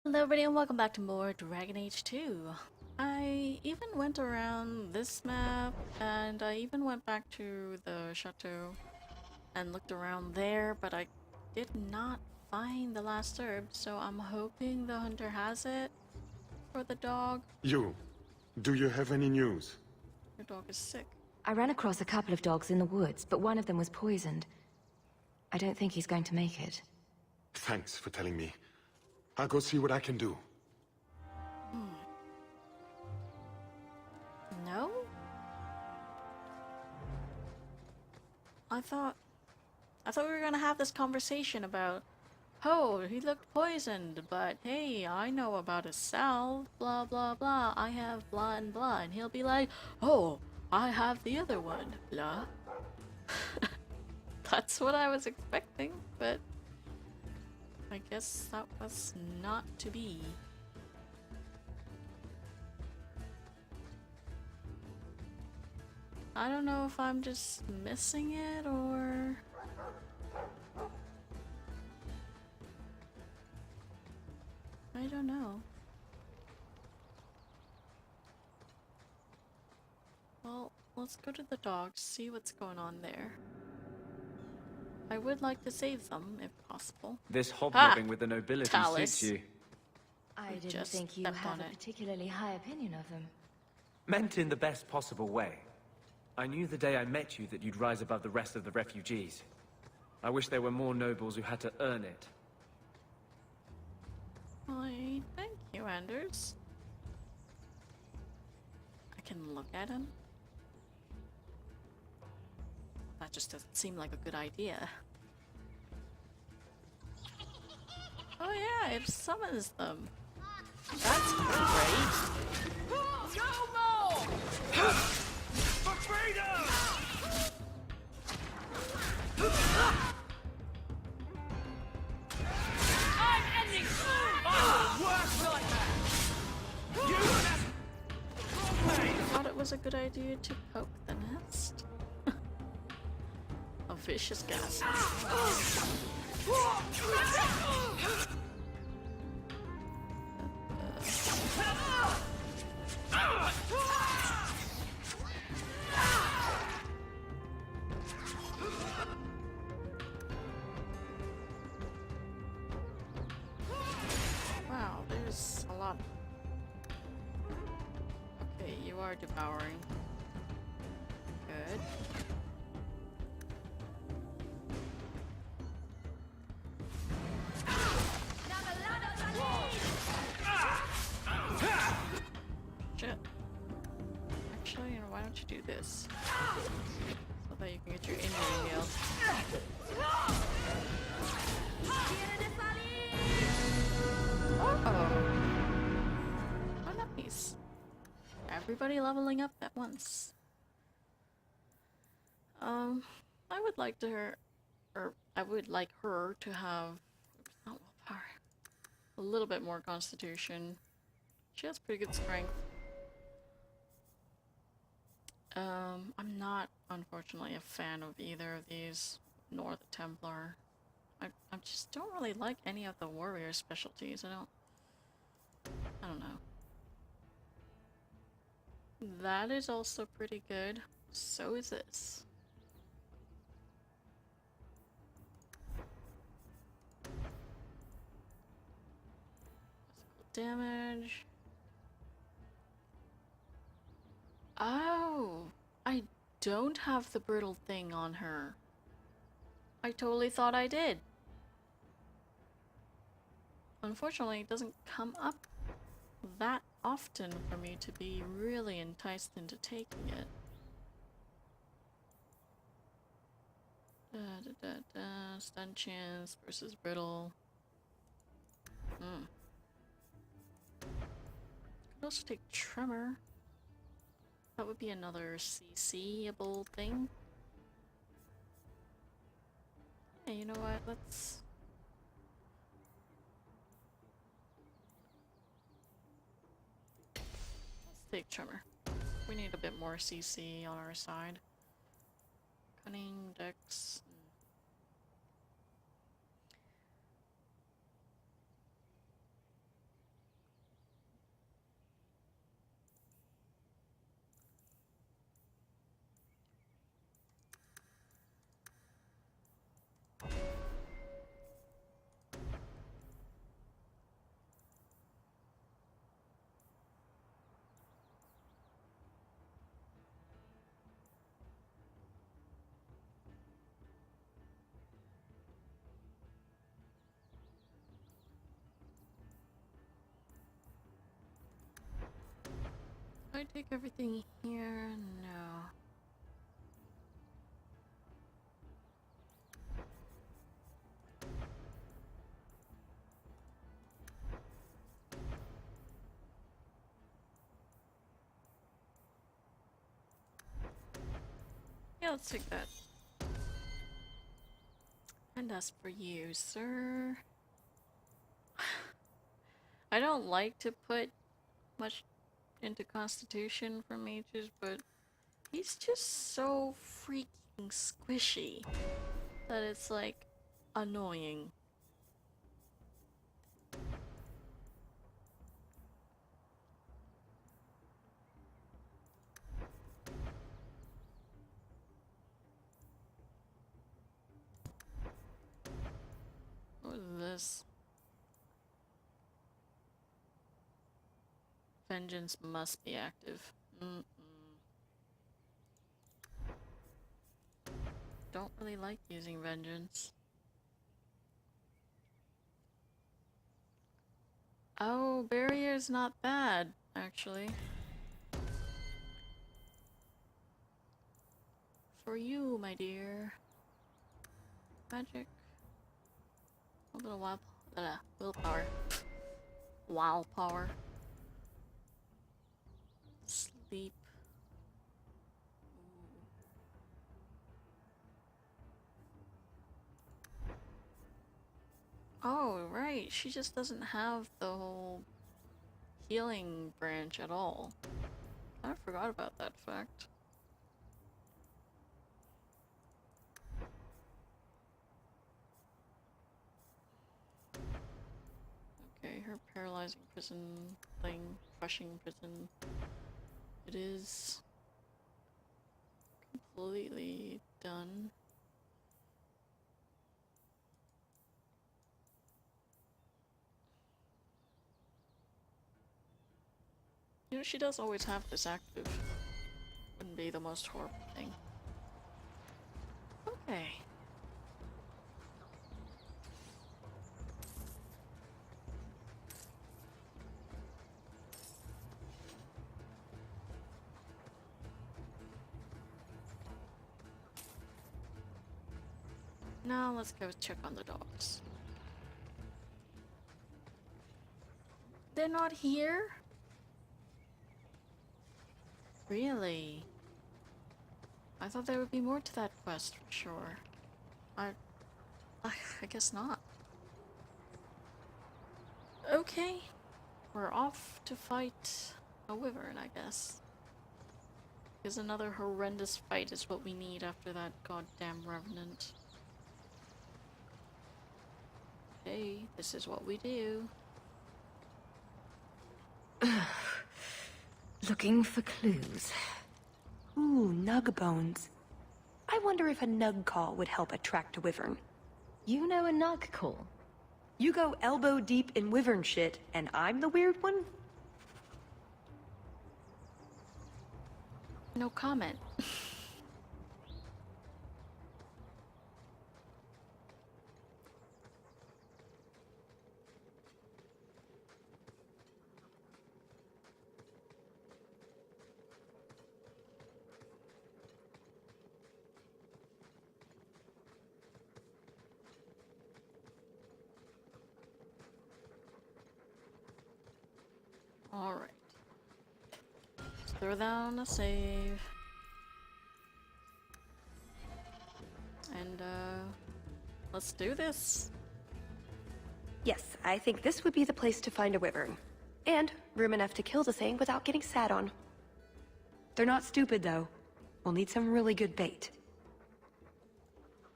Hello everybody and welcome back to more Dragon Age 2. I even went around this map and I even went back to the chateau and looked around there, but I did not find the last herb, so I'm hoping the hunter has it for the dog. Do you have any news? Your dog is sick. I ran across a couple of dogs in the woods, but one of them was poisoned. I don't think he's going to make it. Thanks for telling me. I'll go see what I can do. No? I thought we were gonna have this conversation about, oh, he looked poisoned, but hey, I know about a salve, blah blah blah, I have blah and blah, and he'll be like, oh, I have the other one, blah. That's what I was expecting, but I guess that was not to be. I don't know if I'm just missing it or... I don't know. Well, let's go to the dogs, see what's going on there. I would like to save them, if possible. This hobnobbing with the nobility Tallis. suits you. I didn't just think you stepped have on a it. particularly high opinion of them. Meant in the best possible way. I knew the day I met you that you'd rise above the rest of the refugees. I wish there were more nobles who had to earn it. Why, thank you, Anders. I can look at him. That just doesn't seem like a good idea. Oh yeah, it summons them. That's great. No more! For freedom! I'm ending my worst nightmare! You I thought it was a good idea to poke the nest. A vicious gas. Wow, there's a lot. Okay, you are devouring. Good. Shit. Actually, you know, why don't you do this? So that you can get your injury healed. Oh! Oh, nice. Everybody leveling up at once. I would like I would like her to have, not willpower, a little bit more constitution. She has pretty good strength. I'm not, unfortunately, a fan of either of these, nor the Templar. I just don't really like any of the warrior specialties. I don't know. That is also pretty good. So is this. Physical damage. Oh, I don't have the brittle thing on her. I totally thought I did. Unfortunately, it doesn't come up that often for me to be really enticed into taking it. Stun chance versus brittle. Could also take tremor. That would be another CC-able thing. Hey, you know what? Let's take tremor. We need a bit more CC on our side. Cunning, dex. I take everything here? No. Yeah, let's take that. And as for you, sir... I don't like to put much into Constitution for mages, but he's just so freaking squishy that it's like annoying. What is this? Vengeance must be active. Don't really like using vengeance. Oh, barrier's not bad, actually. For you, my dear. Magic. A little willpower. Wow power. Sleep. Oh, right. She just doesn't have the whole healing branch at all. I forgot about that fact. Okay, her paralyzing prison thing, crushing prison. It is completely done. You know, she does always have this active. Wouldn't be the most horrible thing. Okay. Now let's go check on the dogs. They're not here? Really? I thought there would be more to that quest for sure. I guess not. Okay. We're off to fight a wyvern, I guess. Because another horrendous fight is what we need after that goddamn revenant. Hey, this is what we do. Looking for clues. Ooh, nug bones. I wonder if a nug call would help attract a wyvern. You know a nug call? You go elbow deep in wyvern shit, and I'm the weird one? No comment. Alright. Let's throw down a save. And, let's do this. Yes, I think this would be the place to find a wyvern. And room enough to kill the thing without getting sat on. They're not stupid, though. We'll need some really good bait.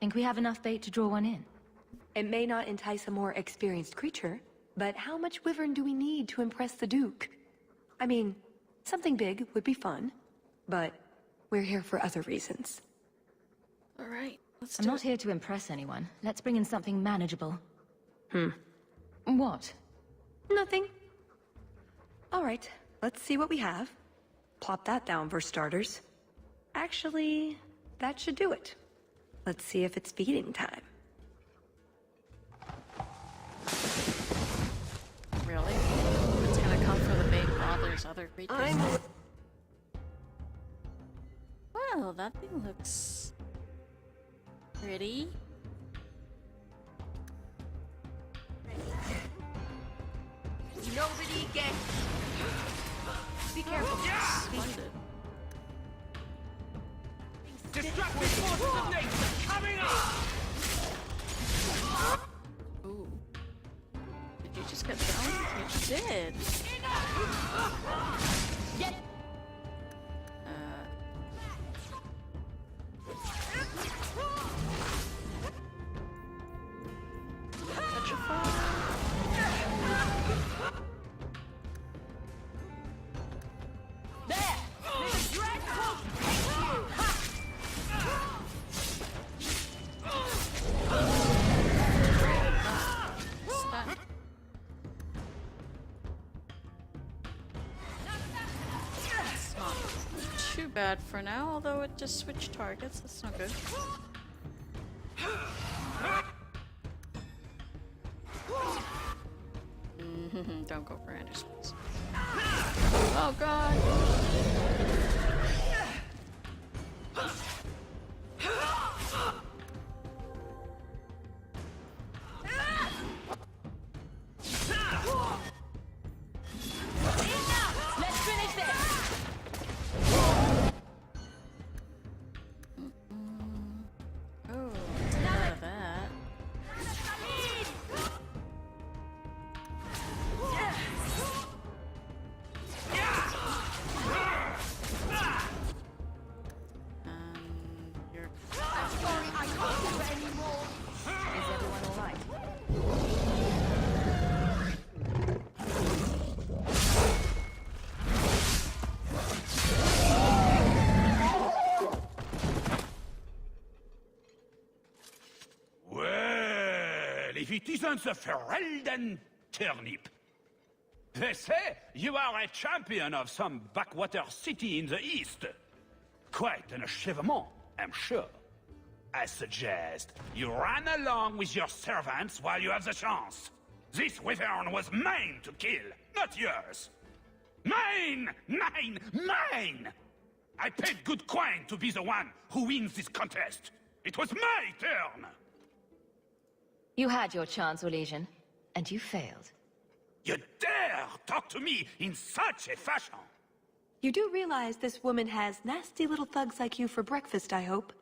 Think we have enough bait to draw one in? It may not entice a more experienced creature, but how much wyvern do we need to impress the Duke? I mean, something big would be fun, but we're here for other reasons. Alright, let's I'm do not it. here to impress anyone. Let's bring in something manageable. What? Nothing. All right, let's see what we have. Plop that down for starters. Actually, that should do it. Let's see if it's feeding time. Really? It's gonna come for the bait while there's other creatures. Oh, that thing looks pretty. Nobody get. Be careful. Splendid. Destructive forces of nature coming up! Ooh. Did you just get down? You did. Get. Bad for now, although it just switched targets. That's not good. Don't go for Andy's place. Oh god! Let's finish this! Oh, none of that. You're Sorry, I can't do it anymore. Is everyone alright? Well, if it isn't the Ferelden turnip. They say you are a champion of some backwater city in the east. Quite an achievement, I'm sure. I suggest you run along with your servants while you have the chance. This wyvern was mine to kill, not yours. Mine! Mine! Mine! I paid good coin to be the one who wins this contest. It was my turn! You had your chance, Orlesian, and you failed. You dare talk to me in such a fashion? You do realize this woman has nasty little thugs like you for breakfast, I hope?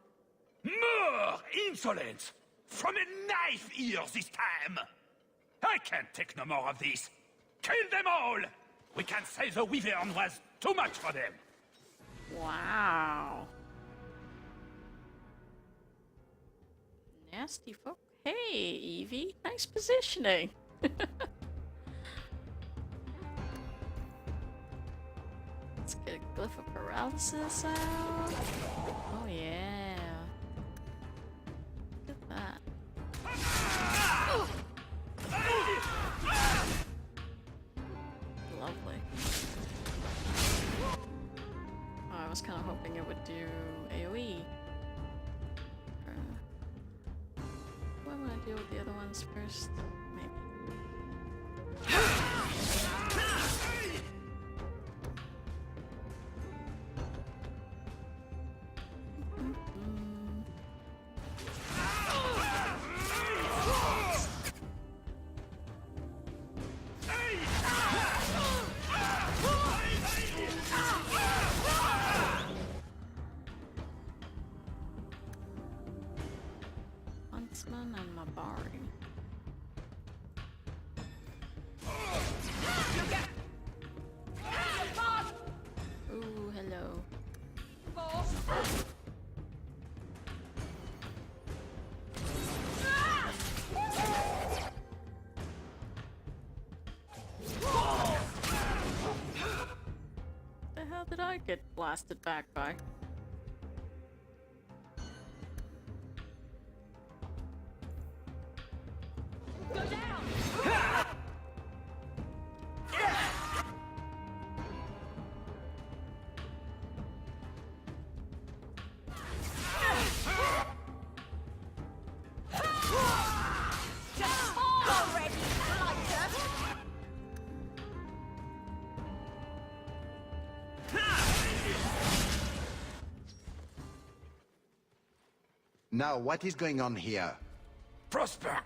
More insolence! From a knife ear this time! I can't take no more of this. Kill them all! We can say the wyvern was too much for them. wow. Nasty folk. Hey, Evie. Nice positioning. Let's get a glyph of paralysis out. Oh yeah. Look at that. Lovely. Oh, I was kind of hoping it would do AoE. Do I want to deal with the other ones first? Maybe. Huntsman and Mabari. Ooh, hello. The hell did I get blasted back by? Now, what is going on here? Prosper,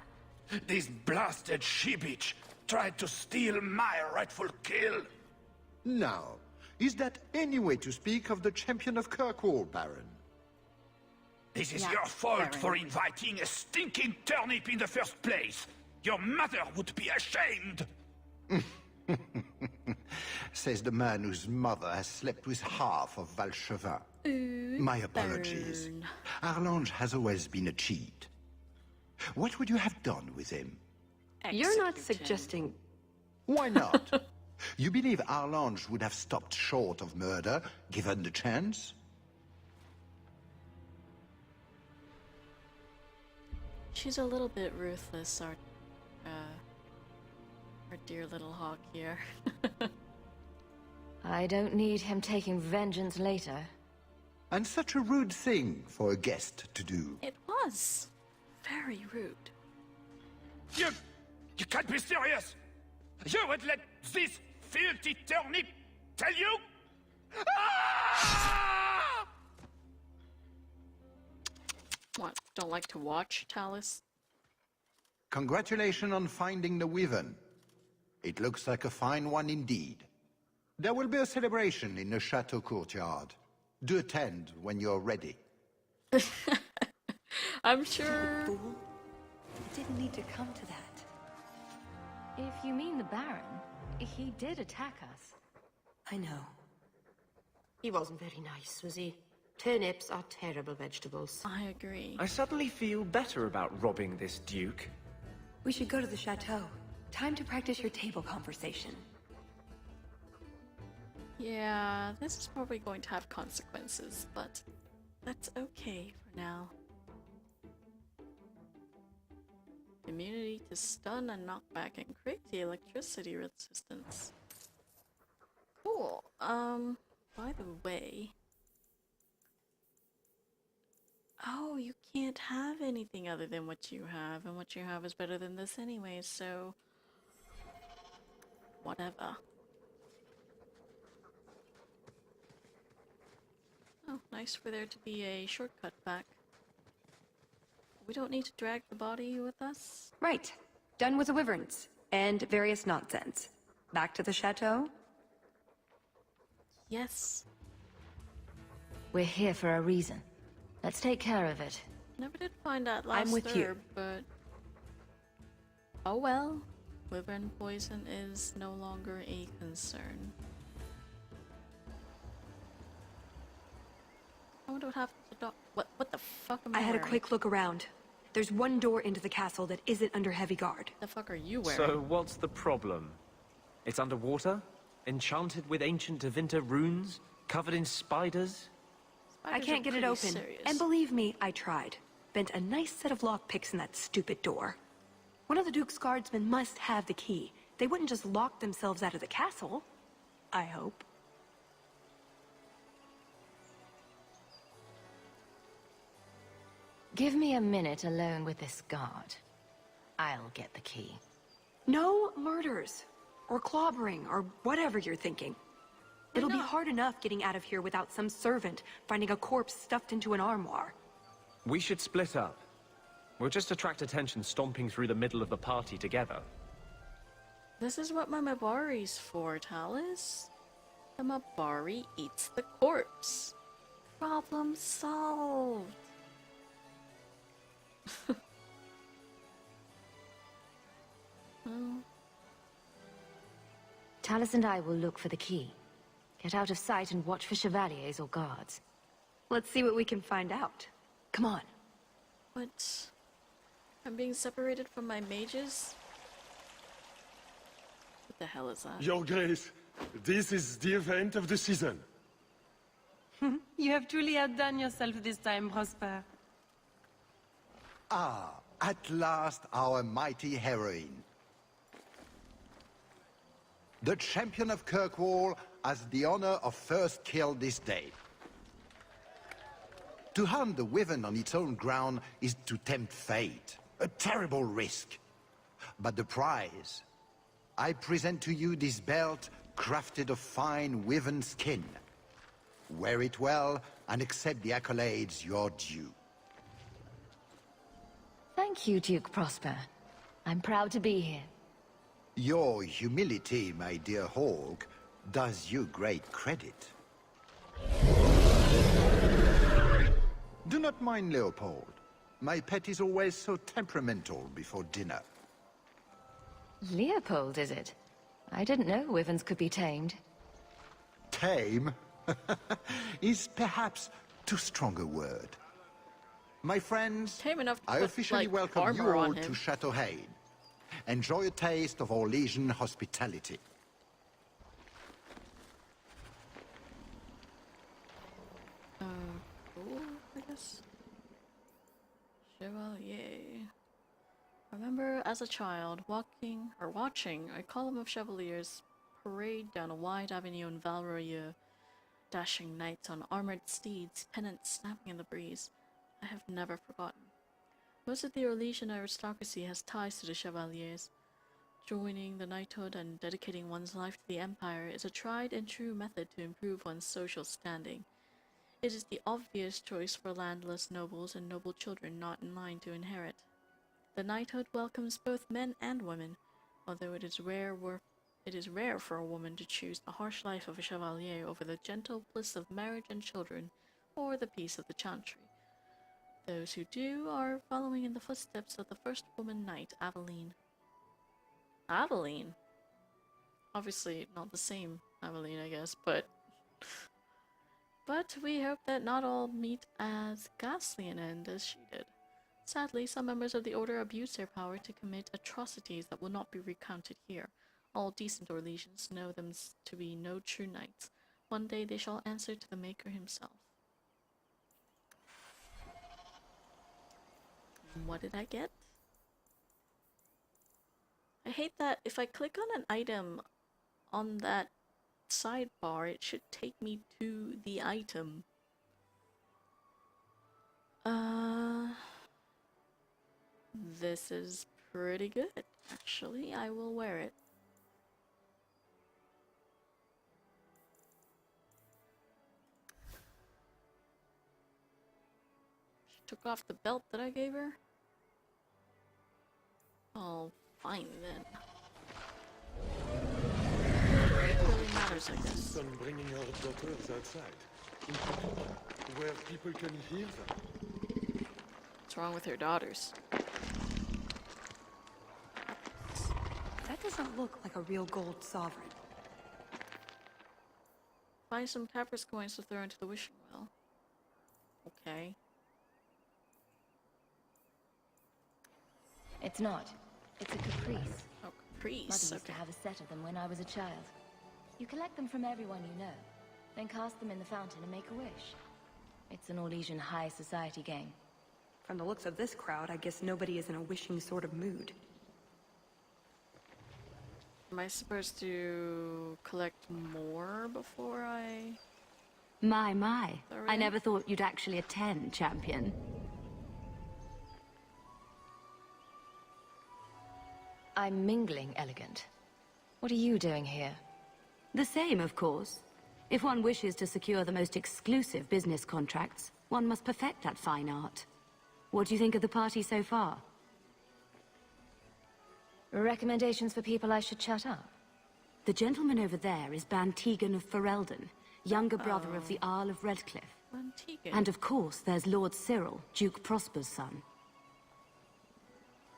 this blasted she-bitch tried to steal my rightful kill. Now, is that any way to speak of the Champion of Kirkwall, Baron? This is Yeah, your fault Baron. for inviting a stinking turnip in the first place. Your mother would be ashamed. Says the man whose mother has slept with half of Valchevin. My apologies. Burn. Arlange has always been a cheat. What would you have done with him? You're not Execute him. suggesting... Why not? You believe Arlange would have stopped short of murder, given the chance? She's a little bit ruthless, our dear little hawk here. I don't need him taking vengeance later. And such a rude thing for a guest to do. It was very rude. You can't be serious! You would let this filthy turnip tell you? Ah! What? Don't like to watch, Talus? Congratulations on finding the Wyvern. It looks like a fine one indeed. There will be a celebration in the chateau courtyard. Do attend when you're ready. I'm sure. Fool. It didn't need to come to that. If you mean the Baron, he did attack us. I know. He wasn't very nice, was he? Turnips are terrible vegetables. I agree. I suddenly feel better about robbing this Duke. We should go to the chateau. Time to practice your table conversation. Yeah, this is probably going to have consequences, but that's okay for now. Immunity to stun and knockback and crazy electricity resistance. Cool. By the way. Oh, you can't have anything other than what you have, and what you have is better than this anyway, so whatever. Oh, nice for there to be a shortcut back. We don't need to drag the body with us? Right. Done with the wyverns. And various nonsense. Back to the chateau? Yes. We're here for a reason. Let's take care of it. Never did find that last I'm with you. herb, but... Oh well. Wyvern poison is no longer a concern. I wonder what happened to the dog. What the fuck am I I had a wearing? quick look around. There's one door into the castle that isn't under heavy guard. The fuck are you wearing? So what's the problem? It's underwater? Enchanted with ancient Tevinter runes? Covered in spiders? I Spiders can't are get it pretty open. serious. And believe me, I tried. Bent a nice set of lockpicks in that stupid door. One of the Duke's guardsmen must have the key. They wouldn't just lock themselves out of the castle. I hope. Give me a minute alone with this guard. I'll get the key. No murders. Or clobbering, or whatever you're thinking. It'll be hard enough getting out of here without some servant finding a corpse stuffed into an armoire. We should split up. We'll just attract attention stomping through the middle of the party together. This is what my Mabari's for, Talus. The Mabari eats the corpse. Problem solved. Oh. Talus and I will look for the key. Get out of sight and watch for chevaliers or guards. Let's see what we can find out. Come on. What? I'm being separated from my mages? What the hell is that? Your Grace, this is the event of the season. You have truly outdone yourself this time, Prosper. Ah, at last our mighty heroine. The Champion of Kirkwall has the honor of first kill this day. To hunt the Wyvern on its own ground is to tempt fate. A terrible risk. But the prize... I present to you this belt crafted of fine Wyvern skin. Wear it well and accept the accolades you're due. Thank you, Duke Prosper. I'm proud to be here. Your humility, my dear Hawke, does you great credit. Do not mind Leopold. My pet is always so temperamental before dinner. Leopold, is it? I didn't know wyverns could be tamed. Tame is perhaps too strong a word. My friends, Tame enough to I put, officially like, welcome you armor all on to him. Chateau Haine. Enjoy a taste of Orlesian hospitality. Cool, I guess. Chevalier. I remember as a child watching a column of chevaliers parade down a wide avenue in Valroyeux, dashing knights on armored steeds, pennants snapping in the breeze. I have never forgotten. Most of the Orlesian aristocracy has ties to the chevaliers. Joining the knighthood and dedicating one's life to the empire is a tried and true method to improve one's social standing. It is the obvious choice for landless nobles and noble children not in line to inherit. The knighthood welcomes both men and women, although it is rare for a woman to choose the harsh life of a chevalier over the gentle bliss of marriage and children, or the peace of the chantry. Those who do are following in the footsteps of the first woman knight, Aveline. Aveline? Obviously not the same Aveline, I guess, but we hope that not all meet as ghastly an end as she did. Sadly, some members of the Order abuse their power to commit atrocities that will not be recounted here. All decent Orlesians know them to be no true knights. One day they shall answer to the Maker himself. What did I get? I hate that if I click on an item on that sidebar, it should take me to the item. This is pretty good, actually. I will wear it. She took off the belt that I gave her? Oh, fine then. It really matters, I guess. Son bringing her daughters outside, in public, where people can hear them. What's wrong with her daughters? That doesn't look like a real gold sovereign. Buy some Papyrus coins to throw into the wishing well. Okay. It's not. It's a caprice. Oh, caprice. Mother used to have a set of them when I was a child. You collect them from everyone you know, then cast them in the fountain and make a wish. It's an Orlesian high society game. From the looks of this crowd, I guess nobody is in a wishing sort of mood. Am I supposed to collect more before I... My. Sorry? I never thought you'd actually attend, Champion. I'm mingling, Elegant. What are you doing here? The same, of course. If one wishes to secure the most exclusive business contracts, one must perfect that fine art. What do you think of the party so far? Recommendations for people I should chat up? The gentleman over there is Bantegan of Ferelden, younger brother of the Earl of Redcliffe. Bantegan. And of course, there's Lord Cyril, Duke Prosper's son.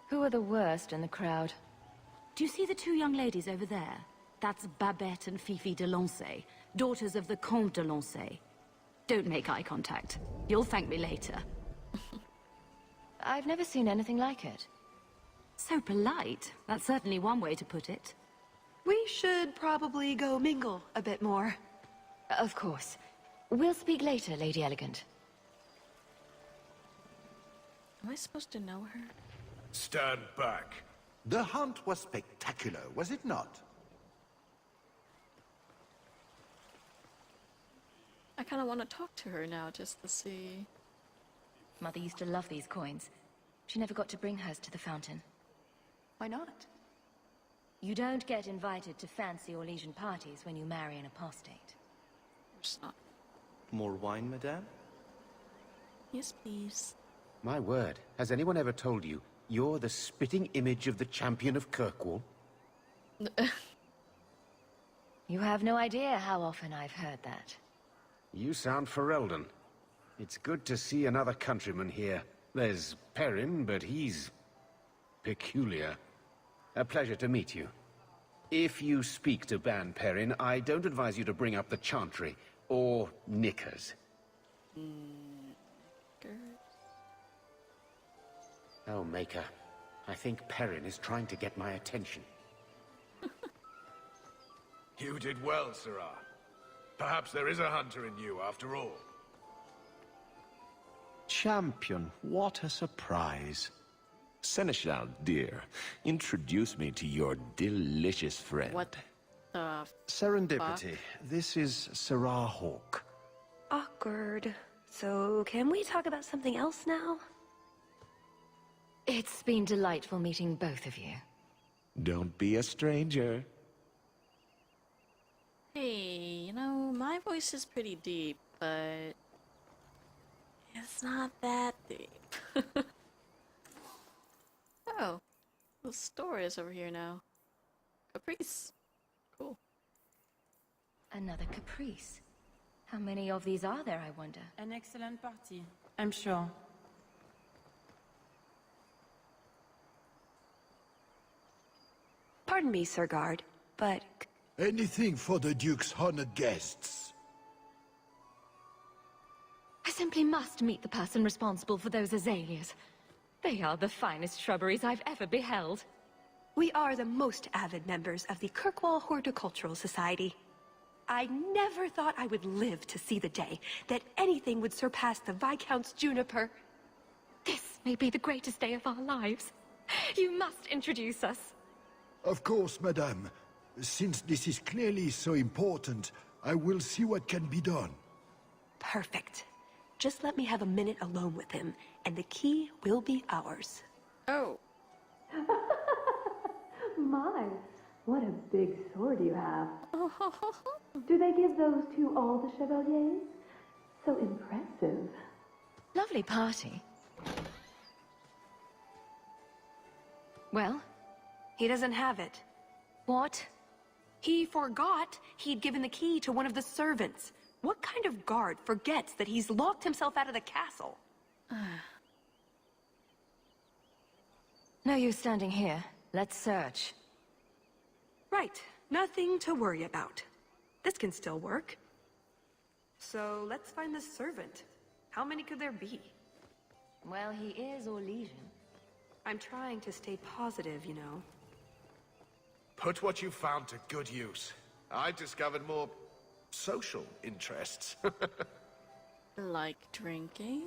Who are the worst in the crowd? Do you see the two young ladies over there? That's Babette and Fifi de Lancey, daughters of the Comte de Lancey. Don't make eye contact. You'll thank me later. I've never seen anything like it. So polite. That's certainly one way to put it. We should probably go mingle a bit more. Of course. We'll speak later, Lady Elegant. Am I supposed to know her? Stand back. The hunt was spectacular, was it not? I kind of want to talk to her now, just to see... Mother used to love these coins. She never got to bring hers to the fountain. Why not? You don't get invited to fancy Orlesian parties when you marry an apostate. It's not. More wine, madame? Yes, please. My word, has anyone ever told you, You're the spitting image of the Champion of Kirkwall? You have no idea how often I've heard that. You sound Ferelden. It's good to see another countryman here. There's Perrin, but he's peculiar. A pleasure to meet you. If you speak to Ban Perrin, I don't advise you to bring up the Chantry, or knickers. Oh, Maker. I think Perrin is trying to get my attention. You did well, Sirrah. Perhaps there is a hunter in you, after all. Champion, what a surprise. Seneschal, dear, introduce me to your delicious friend. What the Serendipity. fuck? This is Talisa Hawke. Awkward. So, can we talk about something else now? It's been delightful meeting both of you. Don't be a stranger. Hey, you know, my voice is pretty deep, but it's not that deep. Oh, the store is over here now. Caprice. Cool. Another caprice. How many of these are there, I wonder? An excellent party, I'm sure. Pardon me, Sir Guard, but... Anything for the Duke's honored guests. I simply must meet the person responsible for those azaleas. They are the finest shrubberies I've ever beheld. We are the most avid members of the Kirkwall Horticultural Society. I never thought I would live to see the day that anything would surpass the Viscount's juniper. This may be the greatest day of our lives. You must introduce us. Of course, madame. Since this is clearly so important, I will see what can be done. Perfect. Just let me have a minute alone with him, and the key will be ours. Oh. My, what a big sword you have. Do they give those to all the chevaliers? So impressive. Lovely party. Well? He doesn't have it. What? He forgot he'd given the key to one of the servants. What kind of guard forgets that he's locked himself out of the castle? No use standing here. Let's search. Right. Nothing to worry about. This can still work. So, let's find the servant. How many could there be? Well, he is Orlesian. I'm trying to stay positive, you know. Put what you found to good use. I discovered more social interests. Like drinking?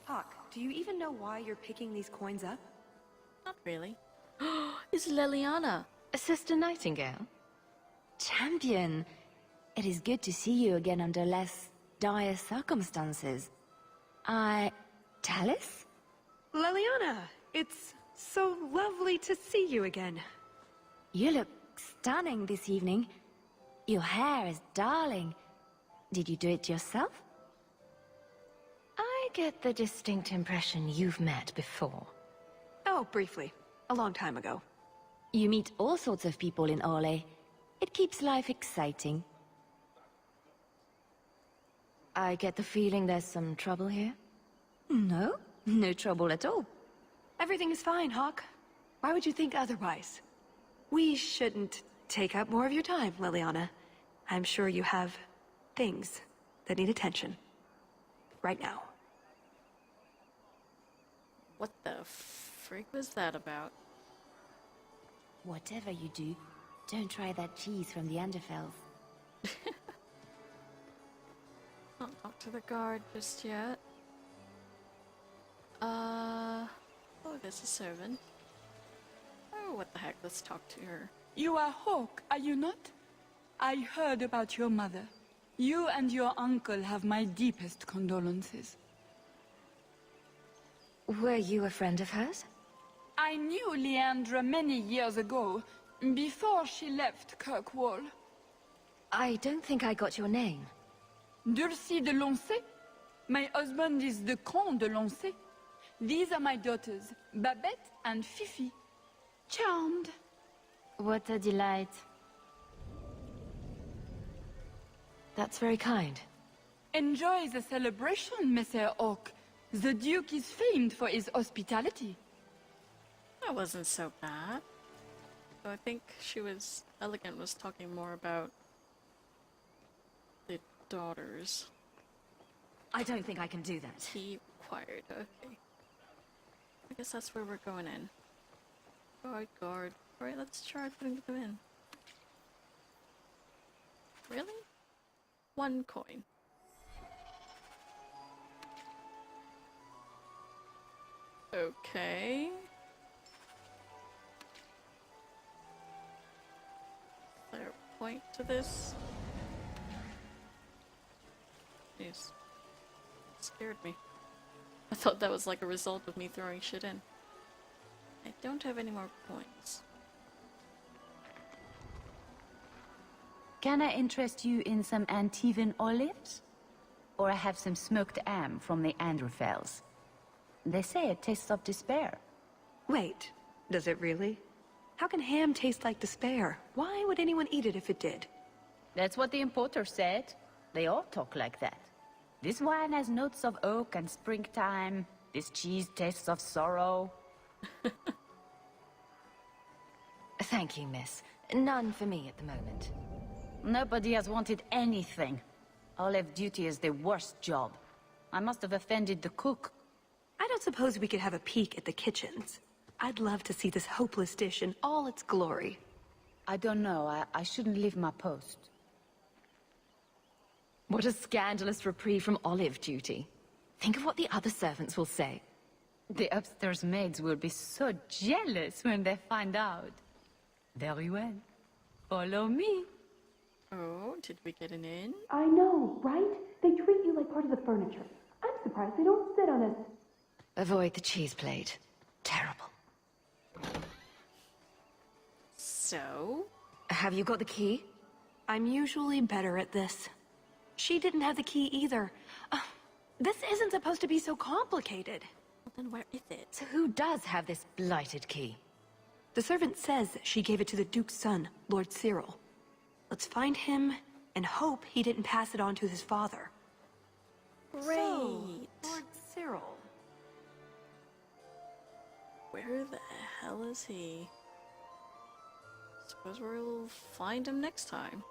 Hawke, do you even know why you're picking these coins up? Not really. It's Leliana. Sister Nightingale? Champion, it is good to see you again under less dire circumstances. Talis? Leliana, it's so lovely to see you again. You look stunning this evening. Your hair is darling. Did you do it yourself? I get the distinct impression you've met before. Oh, briefly. A long time ago. You meet all sorts of people in Orlais. It keeps life exciting. I get the feeling there's some trouble here? No, no trouble at all. Everything is fine, Hawke. Why would you think otherwise? We shouldn't take up more of your time, Leliana. I'm sure you have things that need attention. Right now. What the freak was that about? Whatever you do, don't try that cheese from the Underfells. Not talk to the guard just yet. Oh, there's a servant. Oh, what the heck, let's talk to her. You are Hawke, are you not? I heard about your mother. You and your uncle have my deepest condolences. Were you a friend of hers? I knew Leandra many years ago, before she left Kirkwall. I don't think I got your name. Dulcie de Lancey? My husband is the Comte de Lancey. These are my daughters, Babette and Fifi. Charmed. What a delight. That's very kind. Enjoy the celebration, Monsieur Hawke. The Duke is famed for his hospitality. That wasn't so bad. So I think Elegant was talking more about the daughters. I don't think I can do that. He required, okay. I guess that's where we're going in. Guard. Alright, let's try putting them in. Really? 1 coin. Okay. Is there a point to this? Jeez. Scared me. I thought that was like a result of me throwing shit in. I don't have any more points. Can I interest you in some Antivan olives? Or I have some smoked ham from the Androfels. They say it tastes of despair. Wait, does it really? How can ham taste like despair? Why would anyone eat it if it did? That's what the importer said. They all talk like that. This wine has notes of oak and springtime. This cheese tastes of sorrow. Thank you, miss. None for me at the moment. Nobody has wanted anything. Olive duty is the worst job. I must have offended the cook. I don't suppose we could have a peek at the kitchens. I'd love to see this hopeless dish in all its glory. I don't know. I shouldn't leave my post. What a scandalous reprieve from olive duty. Think of what the other servants will say. The upstairs maids will be so jealous when they find out. Very well. Follow me. Oh, did we get an in? I know, right? They treat you like part of the furniture. I'm surprised they don't sit on it. Avoid the cheese plate. Terrible. So? Have you got the key? I'm usually better at this. She didn't have the key either. This isn't supposed to be so complicated. Well, then where is it? So who does have this blighted key? The servant says she gave it to the Duke's son, Lord Cyril. Let's find him and hope he didn't pass it on to his father. Great. So, Lord Cyril. Where the hell is he? Suppose we'll find him next time.